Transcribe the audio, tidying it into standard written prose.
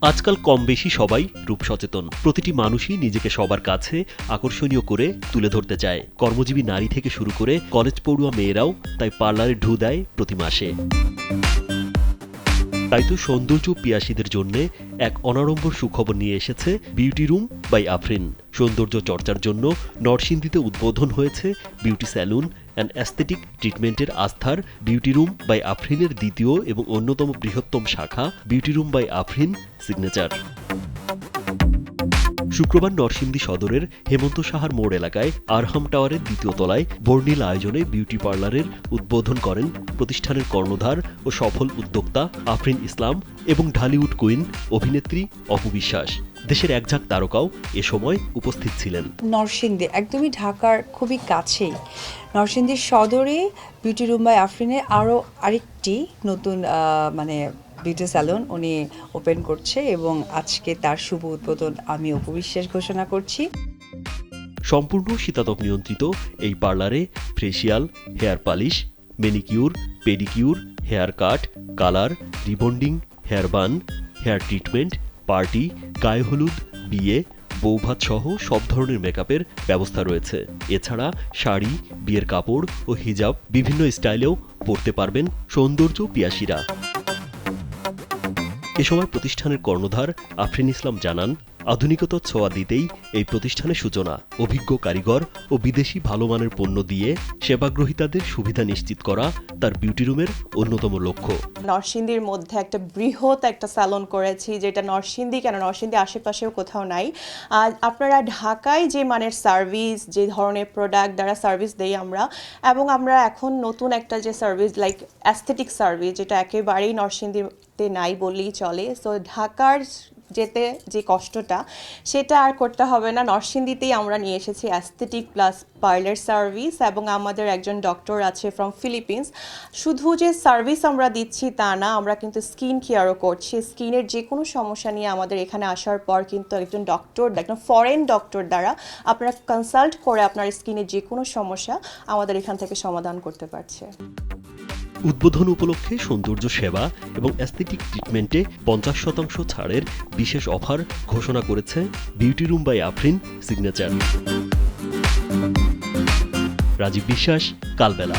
আজকাল কম বেশি সবাই রূপ সচেতন। প্রতিটি মানুষই নিজেকে সবার কাছে আকর্ষণীয় করে তুলে ধরতে চায়। কর্মজীবী নারী থেকে শুরু করে কলেজ পড়ুয়া মেয়েরাও তাই পার্লারে ঢু দেয় প্রতি মাসে। তাই তো সৌন্দর্য পিয়াসীদের জন্য এক অনাড়ম্বর সুখবর নিয়ে এসেছে বিউটি রুম বাই আফরিন। সৌন্দর্য চর্চার জন্য নরসিংদীতে উদ্বোধন হয়েছে বিউটি স্যালুন অ্যান্ড অ্যাস্থেটিক ট্রিটমেন্টের আস্থার বিউটি রুম বাই আফরিনের দ্বিতীয় এবং অন্যতম বৃহত্তম শাখা beauty room by Afrin signature. শুক্রবার নরসিংদী সদরের হেমন্ত সাহার মোড় এলাকায় আরহাম টাওয়ারের দ্বিতীয় তলায় বর্ণিল আয়োজনে বিউটি পার্লারের উদ্বোধন করেন প্রতিষ্ঠানের কর্ণধার ও সফল উদ্যোক্তা আফরিন ইসলাম এবং ঢালিউড কুইন অভিনেত্রী অপু বিশ্বাস। দেশের একঝাঁক তারকাও এ সময় উপস্থিত ছিলেন। নরসিংদী একদমই ঢাকার খুবই কাছেই নরসিংদীর সদরে বিউটি রুম বাই আফরিনের আরও আরেকটি নতুন বিউটি স্যালুন উনি ওপেন করছে এবং আজকে তার শুভ উদ্বোধন আমি অপু বিশ্বাস ঘোষণা করছি। সম্পূর্ণ শীতাতপ নিয়ন্ত্রিত এই পার্লারে facial, hair polish, manicure, pedicure, hair cut, colour, rebonding, hair bun, hair treatment, party, গায়ে হলুদ, বিয়ে, বৌভাত সহ সব ধরনের মেকআপের ব্যবস্থা রয়েছে। এছাড়া শাড়ি, বিয়ের কাপড় ও হিজাব বিভিন্ন স্টাইলেও পরতে পারবেন সৌন্দর্য পিয়াসীরা। এ সময় প্রতিষ্ঠানের কর্ণধার আফরিন ইসলাম জানান, আধুনিকতার ছোঁয়া দিতেই এই প্রতিষ্ঠানের সূচনা। অভিজ্ঞ কারিগর ও বিদেশি ভালো মানের পণ্য দিয়ে সেবাগ্রহীতাদের সুবিধা নিশ্চিত করা তার বিউটি রুমের অন্যতম লক্ষ্য। নরসিংদীর মধ্যে একটা বৃহৎ একটা স্যালন করেছি, যেটা নরসিংদী আশেপাশেও কোথাও নাই। আপনারা ঢাকায় যে মানের সার্ভিস, যে ধরনের প্রোডাক্ট দ্বারা সার্ভিস দেই আমরা, এবং আমরা এখন নতুন একটা যে সার্ভিস লাইক অ্যাস্থেটিক সার্ভিস, যেটা একেবারেই নরসিংদীতে নাই বললেই চলে। সো ঢাকার যেতে যে কষ্টটা সেটা আর করতে হবে না। নরসিংদীতেই আমরা নিয়ে এসেছি অ্যাস্থেটিক প্লাস পার্লার সার্ভিস, এবং আমাদের একজন ডক্টর আছে ফ্রম ফিলিপিন্স। শুধু যে সার্ভিস আমরা দিচ্ছি তা না, আমরা কিন্তু স্কিন কেয়ারও করছি। স্কিনের যে কোনো সমস্যা নিয়ে আমাদের এখানে আসার পর কিন্তু একজন ফরেন ডক্টর দ্বারা আপনারা কনসাল্ট করে আপনার স্কিনের যে কোনো সমস্যা আমাদের এখান থেকে সমাধান করতে পারছে। উদ্বোধন উপলক্ষে সৌন্দর্য সেবা এবং অ্যাস্থেটিক ট্রিটমেন্টে 50% ছাড়ের বিশেষ অফার ঘোষণা করেছে beauty room by Afrin signature. Rajib Biswas, Kalbela.